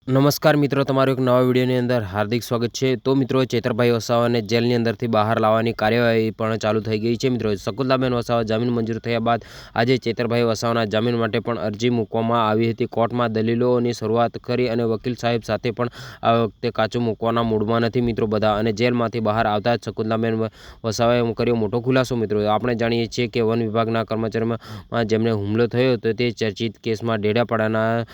નમસ્કાર મિત્રો, તમારું એક નવા વિડીયોની અંદર હાર્દિક સ્વાગત છે। તો મિત્રો, ચેતરભાઈ વસાવાને જેલની અંદરથી બહાર લાવવાની કાર્યવાહી પણ ચાલુ થઈ ગઈ છે। મિત્રો, શકુંતલાબેન વસાવા જામીન મંજૂર થયા બાદ આજે ચેતરભાઈ વસાવાના જામીન માટે પણ અરજી મૂકવામાં આવી હતી। કોર્ટમાં દલીલોની શરૂઆત કરી અને વકીલ સાહેબ સાથે પણ આ વખતે કાચું મૂકવાના મૂડમાં નથી મિત્રો બધા। અને જેલમાંથી બહાર આવતા જ શકુંતલાબેન વસાવાએ કર્યો મોટો ખુલાસો। મિત્રો, આપણે જાણીએ છીએ કે વન વિભાગના કર્મચારીમાં જેમને હુમલો થયો હતો તે ચર્ચિત કેસમાં ડેડિયાપાડાના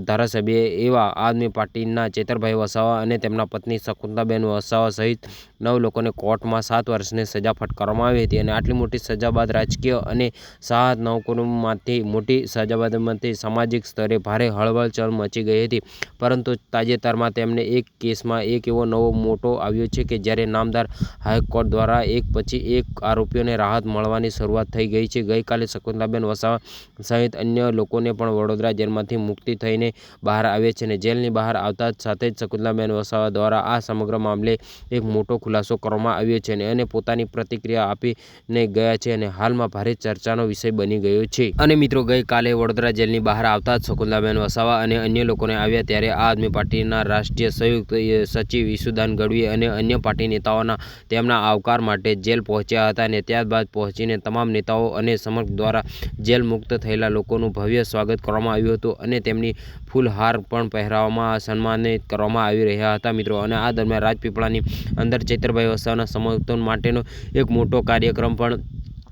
ધારાસભ્ય એવા આદમી પાર્ટીના ચેતરભાઈ વસાવા અને તેમના પત્ની શકુંતલાબેન વસાવા સહિત 9 લોકોને કોર્ટમાં 7 વર્ષની સજા ફટકારવામાં આવી હતી। અને આટલી મોટી સજા બાદ રાજકીય અને સાત નવકુટુંબમાંથી મોટી સજા બાદમાંથી સામાજિક સ્તરે ભારે હળવળ મચી ગઈ હતી। પરંતુ તાજેતરમાં તેમને એક કેસમાં એક એવો નવો મોટો આવ્યો છે કે જ્યારે નામદાર હાઈકોર્ટ દ્વારા એક પછી એક આરોપીઓને રાહત મળવાની શરૂઆત થઈ ગઈ છે। ગઈકાલે શકુંતલાબેન વસાવા સહિત અન્ય લોકોને પણ વડોદરા જેલમાંથી મુક્તિ થઈને બહાર આવે છે। અને જેલની બહાર આવતા સાથે જ શકુંતલાબેન વસાવા દ્વારા આ સમગ્ર મામલે એક મોટો ખુલાસો કરવામાં આવ્યો છે અને પોતાની પ્રતિક્રિયા આપીને ગયા છે અને હાલમાં ભારે ચર્ચાનો વિષય બની ગયો છે। અને મિત્રો, ગઈકાલે વડોદરા જેલની બહાર આવતા જ શકુંતલાબેન વસાવા અને અન્ય લોકોને આવ્યા ત્યારે આમ આદમી પાર્ટીના રાષ્ટ્રીય સંયુક્ત સચિવ ઈસુદાન ગઢવી અને અન્ય પાર્ટી નેતાઓના તેમના આવકાર માટે જેલ પહોંચ્યા હતા। અને ત્યારબાદ પહોંચીને તમામ નેતાઓ અને સમર્થક દ્વારા જેલ મુક્ત થયેલા લોકોનું ભવ્ય સ્વાગત કરવામાં આવ્યું હતું અને તેમની ફૂલહાર પણ પહેરાવવામાં સન્માનિત કરવામાં આવી રહ્યા હતા મિત્રો। અને આ દરમિયાન રાજપીપળાની અંદર ચેતરભાઈ વસાવાના સમર્થન માટેનો એક મોટો કાર્યક્રમ પણ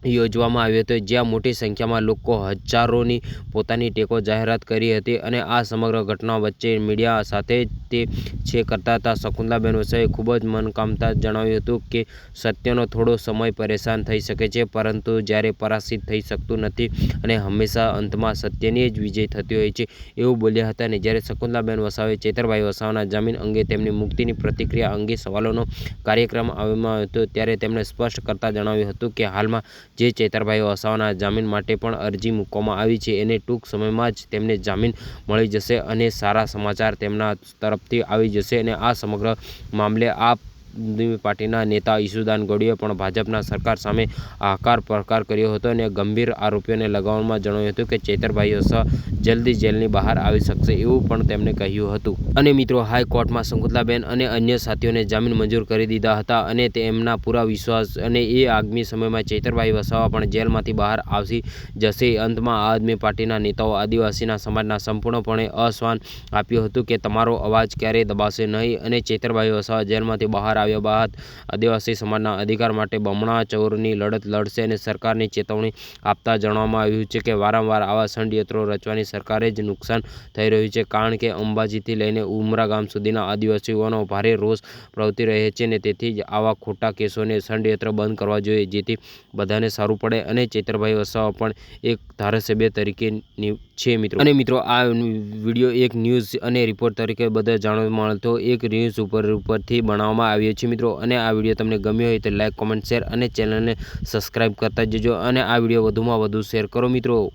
યોજવામાં આવ્યો હતો, જ્યાં મોટી સંખ્યામાં લોકો હજારોની પોતાની ટેકો જાહેરાત કરી હતી। અને આ સમગ્ર ઘટના વચ્ચે મીડિયા સાથે તે છે કરતા હતા શકુંતલાબેન વસાવાએ ખૂબ જ મનકામતા જણાવ્યું હતું કે સત્યનો થોડો સમય પરેશાન થઈ શકે છે, પરંતુ જ્યારે પરાજિત થઈ શકતું નથી અને હંમેશા અંતમાં સત્યની જ વિજય થતી હોય છે, એવું બોલ્યા હતા। અને જ્યારે શકુંતલાબેન વસાવાએ ચેતરભાઈ વસાવાના જામીન અંગે તેમની મુક્તિની પ્રતિક્રિયા અંગે સવાલોનો કાર્યક્રમ આવ્યો હતો ત્યારે તેમણે સ્પષ્ટ કરતા જણાવ્યું હતું કે હાલમાં જે ચેતરભાઈ વસાવાના જામીન માટે પણ અરજી મૂકવામાં આવી છે અને ટૂંક સમયમાં જ તેમને જામીન મળી જશે અને સારા સમાચાર તેમના તરફથી આવી જશે। અને આ સમગ્ર મામલે આપ આદમી પાર્ટીના નેતા ઈસુદાન ગઢવીએ પણ ભાજપના સરકાર સામે આકરા પ્રહાર કર્યો હતો અને ગંભીર આરોપોને લગાવવામાં જણાવ્યું હતું કે ચેતરભાઈ વસાવા જલ્દી જેલની બહાર આવી શકશે એવું પણ તેમણે કહ્યું હતું। અને મિત્રો, હાઈકોર્ટમાં શકુંતલાબેન અને અન્ય સાથીઓને જામીન મંજૂર કરી દીધા હતા અને તેમના પૂરા વિશ્વાસ અને એ આગામી સમયમાં ચેતરભાઈ વસાવા પણ જેલમાંથી બહાર આવી જશે। અંતમાં આદમી પાર્ટીના નેતાઓ આદિવાસીના સમાજના સંપૂર્ણપણે આશ્વાસન આપ્યું હતું કે તમારો અવાજ ક્યારેય દબાશે નહીં અને ચેતરભાઈ વસાવા જેલમાંથી બહાર આવ્યા બાદ આદિવાસી સમાજના અધિકાર માટે બમણા ચોરની લડત લડશે। અને સરકારની ચેતવણી આપતા જણાવવામાં આવ્યું છે કે વારંવાર આવા ષડયંત્રો રચવાની સરકારે જ નુકસાન થઈ રહ્યું છે, કારણ કે અંબાજીથી લઈને ઉમરા ગામ સુધીના આદિવાસીઓનો ભારે રોષ પ્રવર્તી રહે છે અને તેથી જ આવા ખોટા કેસોને ષડયંત્ર બંધ કરવા જોઈએ, જેથી બધાને સારું પડે અને ચેતરભાઈ વસાવા પણ એક ધારાસભ્ય તરીકે છે મિત્રો। અને મિત્રો, આ વિડીયો એક ન્યૂઝ અને રિપોર્ટ તરીકે બધા જાણવા મળતો એક ન્યૂઝ ઉપરથી બનાવવામાં આવ્યો છે મિત્રો। અને આ વિડીયો તમને ગમ્યો હોય તો લાઈક, કોમેન્ટ, શેર અને ચેનલને સબસ્ક્રાઈબ કરતા જજો અને આ વિડીયો વધુમાં વધુ શેર કરો મિત્રો।